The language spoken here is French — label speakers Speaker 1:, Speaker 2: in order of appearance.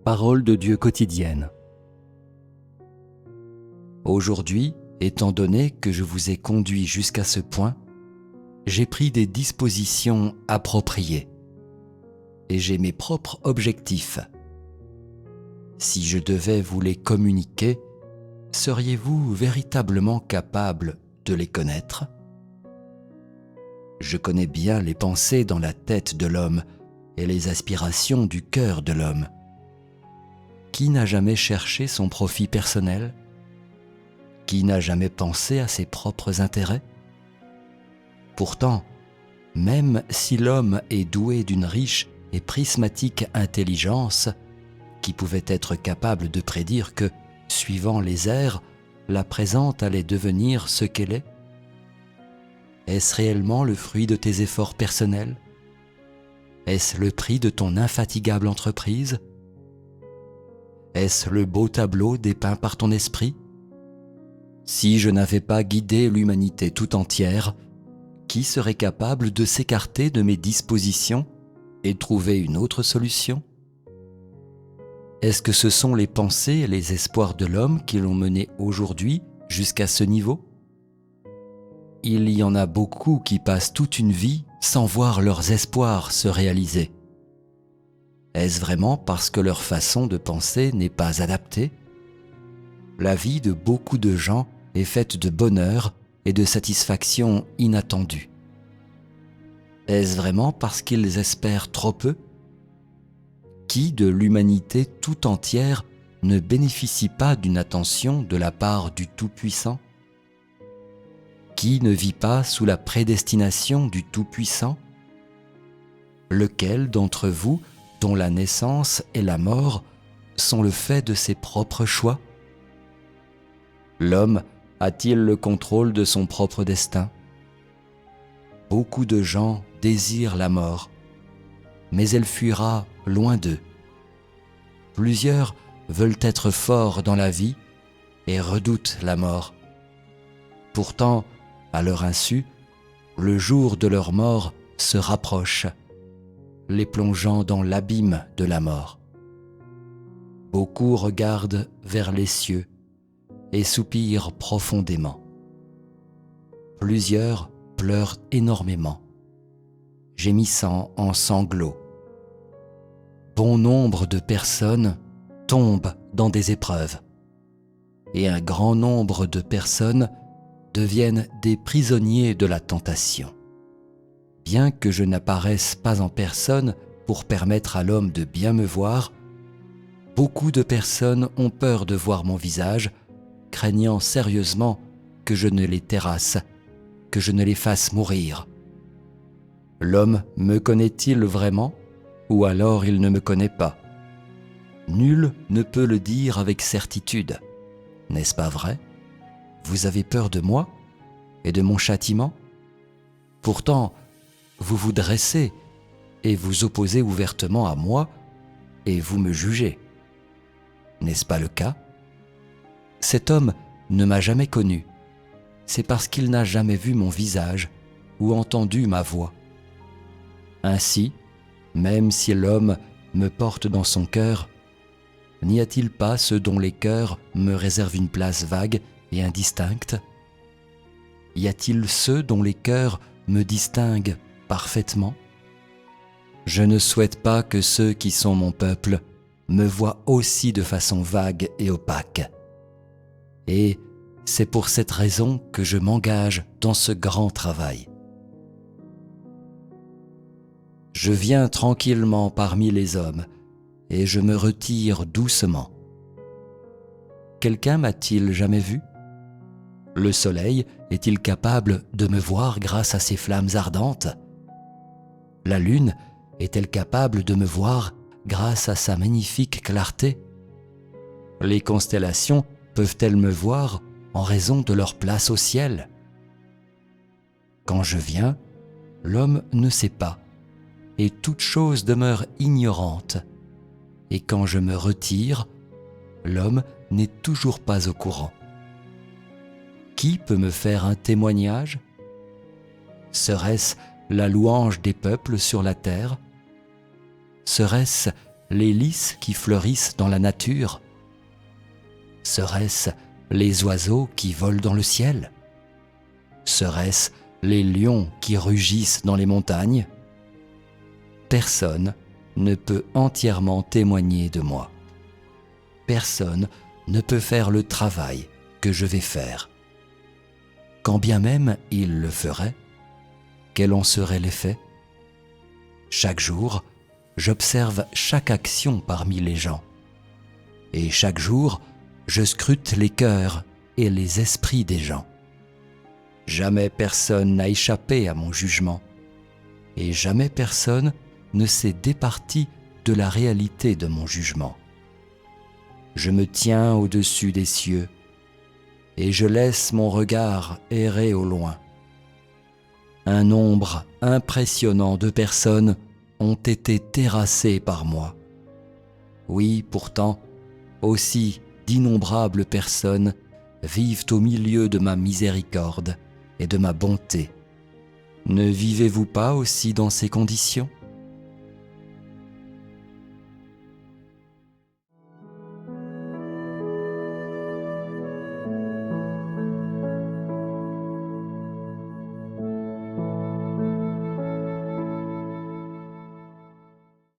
Speaker 1: Parole de Dieu quotidienne. Aujourd'hui, étant donné que je vous ai conduit jusqu'à ce point, j'ai pris des dispositions appropriées et j'ai mes propres objectifs. Si je devais vous les communiquer, seriez-vous véritablement capable de les connaître ? Je connais bien les pensées dans la tête de l'homme et les aspirations du cœur de l'homme. Qui n'a jamais cherché son profit personnel ? Qui n'a jamais pensé à ses propres intérêts ? Pourtant, même si l'homme est doué d'une riche et prismatique intelligence, qui pouvait être capable de prédire que, suivant les ères, la présente allait devenir ce qu'elle est, est-ce réellement le fruit de tes efforts personnels ? Est-ce le prix de ton infatigable entreprise ? Est-ce le beau tableau dépeint par ton esprit ? Si je n'avais pas guidé l'humanité tout entière, qui serait capable de s'écarter de mes dispositions et trouver une autre solution ? Est-ce que ce sont les pensées et les espoirs de l'homme qui l'ont mené aujourd'hui jusqu'à ce niveau ? Il y en a beaucoup qui passent toute une vie sans voir leurs espoirs se réaliser. Est-ce vraiment parce que leur façon de penser n'est pas adaptée ? La vie de beaucoup de gens est faite de bonheur et de satisfaction inattendues. Est-ce vraiment parce qu'ils espèrent trop peu ? Qui de l'humanité tout entière ne bénéficie pas d'une attention de la part du Tout-Puissant ? Qui ne vit pas sous la prédestination du Tout-Puissant ? Lequel d'entre vous, dont la naissance et la mort sont le fait de ses propres choix ? L'homme a-t-il le contrôle de son propre destin ? Beaucoup de gens désirent la mort, mais elle fuira loin d'eux. Plusieurs veulent être forts dans la vie et redoutent la mort. Pourtant, à leur insu, le jour de leur mort se rapproche, les plongeant dans l'abîme de la mort. Beaucoup regardent vers les cieux et soupirent profondément. Plusieurs pleurent énormément, gémissant en sanglots. Bon nombre de personnes tombent dans des épreuves, et un grand nombre de personnes deviennent des prisonniers de la tentation. Bien que je n'apparaisse pas en personne pour permettre à l'homme de bien me voir, beaucoup de personnes ont peur de voir mon visage, craignant sérieusement que je ne les terrasse, que je ne les fasse mourir. L'homme me connaît-il vraiment, ou alors il ne me connaît pas ? Nul ne peut le dire avec certitude. N'est-ce pas vrai ? Vous avez peur de moi et de mon châtiment ? Pourtant, vous vous dressez et vous opposez ouvertement à moi et vous me jugez. N'est-ce pas le cas ? Cet homme ne m'a jamais connu. C'est parce qu'il n'a jamais vu mon visage ou entendu ma voix. Ainsi, même si l'homme me porte dans son cœur, n'y a-t-il pas ceux dont les cœurs me réservent une place vague et indistincte ? Y a-t-il ceux dont les cœurs me distinguent parfaitement ? Je ne souhaite pas que ceux qui sont mon peuple me voient aussi de façon vague et opaque. Et c'est pour cette raison que je m'engage dans ce grand travail. Je viens tranquillement parmi les hommes et je me retire doucement. Quelqu'un m'a-t-il jamais vu ? Le soleil est-il capable de me voir grâce à ses flammes ardentes ? La lune est-elle capable de me voir grâce à sa magnifique clarté ? Les constellations peuvent-elles me voir en raison de leur place au ciel ? Quand je viens, l'homme ne sait pas, et toute chose demeure ignorante. Et quand je me retire, l'homme n'est toujours pas au courant. Qui peut me faire un témoignage ? Serait-ce la louange des peuples sur la terre ? Serait-ce les lys qui fleurissent dans la nature? Serait-ce les oiseaux qui volent dans le ciel? Serait-ce les lions qui rugissent dans les montagnes? Personne ne peut entièrement témoigner de moi. Personne ne peut faire le travail que je vais faire. Quand bien même il le ferait, quel en serait l'effet? Chaque jour, j'observe chaque action parmi les gens. Et chaque jour, je scrute les cœurs et les esprits des gens. Jamais personne n'a échappé à mon jugement, et jamais personne ne s'est départi de la réalité de mon jugement. Je me tiens au-dessus des cieux, et je laisse mon regard errer au loin. Un nombre impressionnant de personnes ont été terrassées par moi. Oui, pourtant, aussi d'innombrables personnes vivent au milieu de ma miséricorde et de ma bonté. Ne vivez-vous pas aussi dans ces conditions ?